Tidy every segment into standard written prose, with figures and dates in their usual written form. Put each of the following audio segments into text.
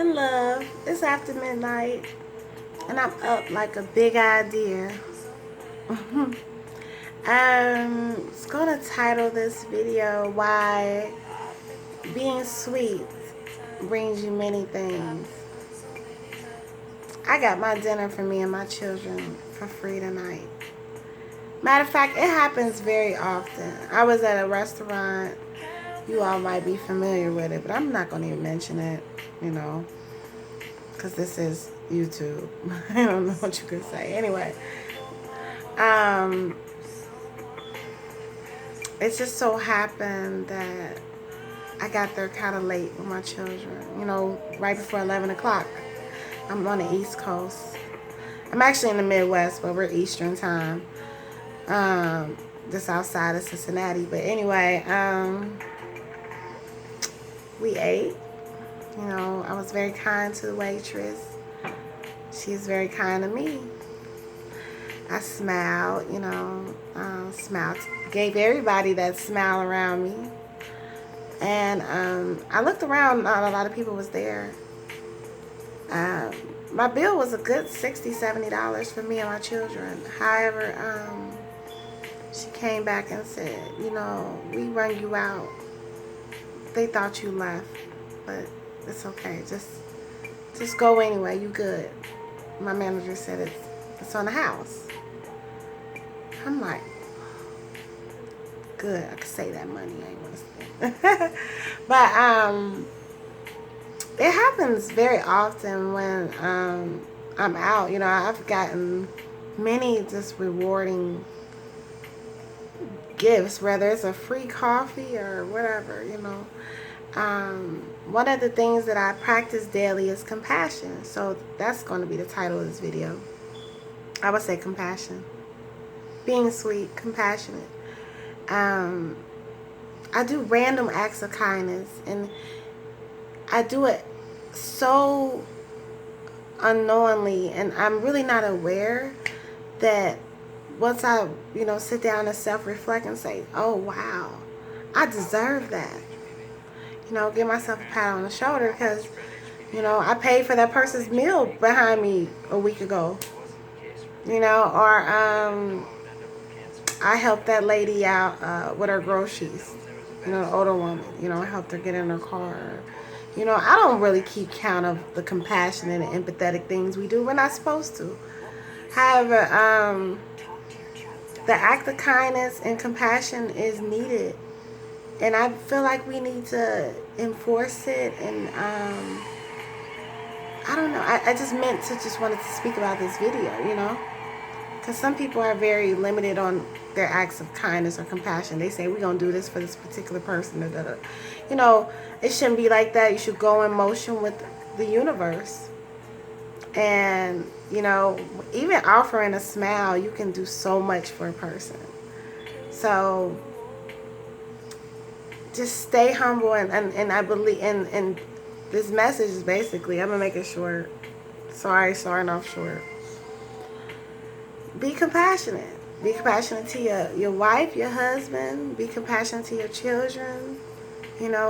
in love. It's after midnight, and I'm up like a big idea. It's gonna title this video "Why Being Sweet Brings You Many Things." I got my dinner for me and my children for free tonight. Matter of fact, it happens very often. I was at a restaurant. You all might be familiar with it, but I'm not going to even mention it, because this is YouTube. I don't know what you could say. Anyway, it just so happened that I got there kind of late with my children, right before 11 o'clock. I'm on the East Coast. I'm actually in the Midwest, but we're Eastern time. Just outside of Cincinnati. But anyway, we ate. I was very kind to the waitress. She's very kind to me. I smiled, smiled. Gave everybody that smile around me. And I looked around, not a lot of people was there. My bill was a good $60, $70 for me and my children. However, she came back and said, we run you out. They thought you left, but it's okay. Just go anyway. You good. My manager said it's on the house. I'm like, good. I could save that money. I ain't want to spend. But it happens very often when I'm out. I've gotten many just rewarding gifts, whether it's a free coffee or whatever. One of the things that I practice daily is compassion. So that's going to be the title of this video. I would say compassion. Being sweet, compassionate. I do random acts of kindness, and I do it so unknowingly, and I'm really not aware that once I, sit down and self-reflect and say, oh, wow, I deserve that. Give myself a pat on the shoulder because, I paid for that person's meal behind me a week ago. Or I helped that lady out with her groceries. The older woman, I helped her get in her car. I don't really keep count of the compassionate and empathetic things we do. We're not supposed to. However, the act of kindness and compassion is needed. And I feel like we need to enforce it. And I don't know. I just wanted to speak about this video, because some people are very limited on their acts of kindness or compassion. They say, we're going to do this for this particular person. It shouldn't be like that. You should go in motion with the universe. And, even offering a smile, you can do so much for a person. So just stay humble. And I believe, and this message is basically, I'm going to make it short. Sorry, not short. Be compassionate. Be compassionate to your wife, your husband. Be compassionate to your children.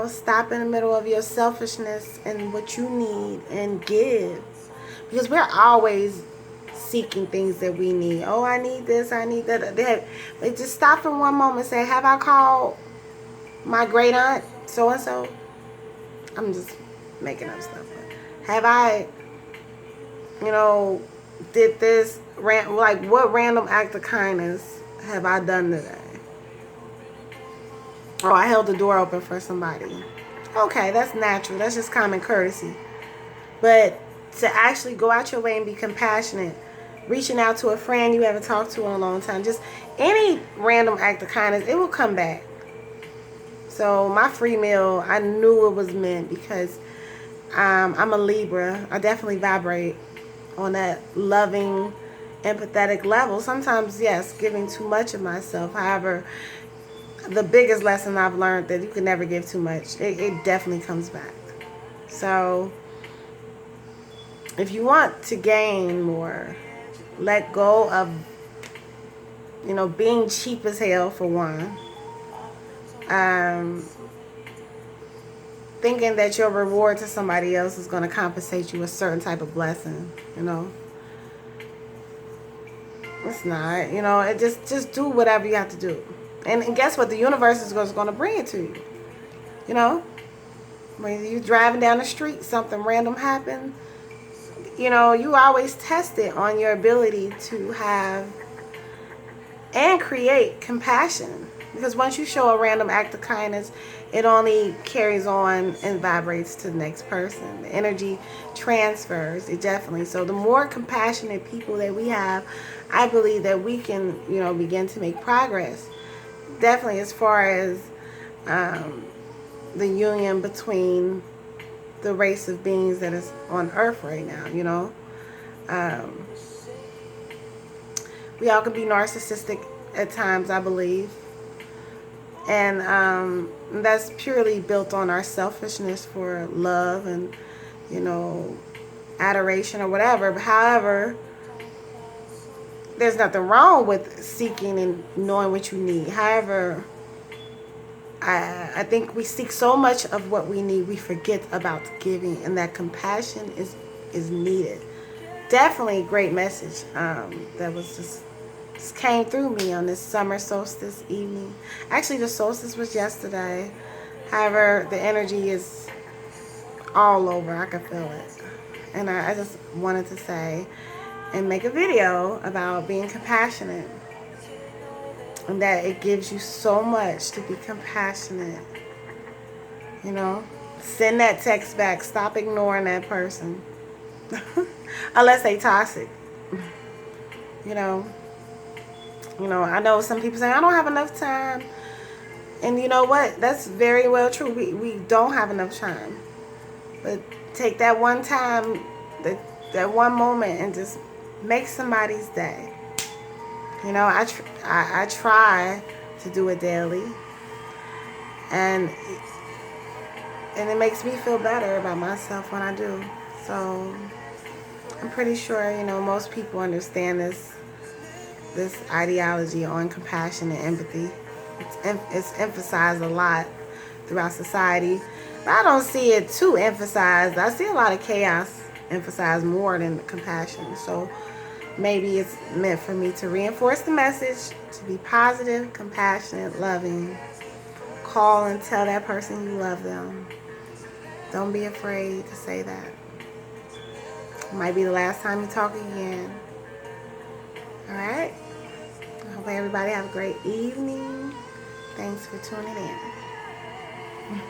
Stop in the middle of your selfishness and what you need and give. Because we're always seeking things that we need. Oh, I need this, I need that. They just stop for one moment and say, have I called my great aunt so-and-so? I'm just making up stuff. Have I, did this, what random act of kindness have I done today? Oh, I held the door open for somebody. Okay, that's natural. That's just common courtesy. But to actually go out your way and be compassionate, reaching out to a friend you haven't talked to in a long time, just any random act of kindness, it will come back. So my free meal, I knew it was meant because I'm a Libra. I definitely vibrate on that loving, empathetic level. Sometimes, yes, giving too much of myself. However, the biggest lesson I've learned that you can never give too much. It definitely comes back. So if you want to gain more, let go of, being cheap as hell for one. thinking that your reward to somebody else is going to compensate you a certain type of blessing, you know. It's not, you know. It just do whatever you have to do, and guess what? The universe is going to bring it to you. You know, when you driving down the street, something random happens. You know, you always test it on your ability to have and create compassion, because once you show a random act of kindness, it only carries on and vibrates to the next person. The energy transfers, it definitely. So the more compassionate people that we have, I believe that we can, you know, begin to make progress. Definitely, as far as the union between the race of beings that is on earth right now, you know. We all can be narcissistic at times, I believe. And that's purely built on our selfishness for love and, you know, adoration or whatever. But however, there's nothing wrong with seeking and knowing what you need. However, I think we seek so much of what we need, we forget about giving, and that compassion is needed. Definitely a great message that was just came through me on this summer solstice evening. Actually, the solstice was yesterday. However, the energy is all over. I can feel it. And I just wanted to say and make a video about being compassionate. And that it gives you so much to be compassionate. You know? Send that text back. Stop ignoring that person. Unless they toxic. You know? You know, I know some people say, I don't have enough time. And you know what? That's very well true. We don't have enough time. But take that one time, that one moment, and just make somebody's day. You know, I try to do it daily. And it makes me feel better about myself when I do. So I'm pretty sure, you know, most people understand this ideology on compassion and empathy. It's emphasized a lot throughout society, but I don't see it too emphasized. I see a lot of chaos emphasized more than compassion. So maybe it's meant for me to reinforce the message, to be positive, compassionate, loving. Call and tell that person you love them. Don't be afraid to say that. It might be the last time you talk again. Alright? I hope everybody have a great evening. Thanks for tuning in.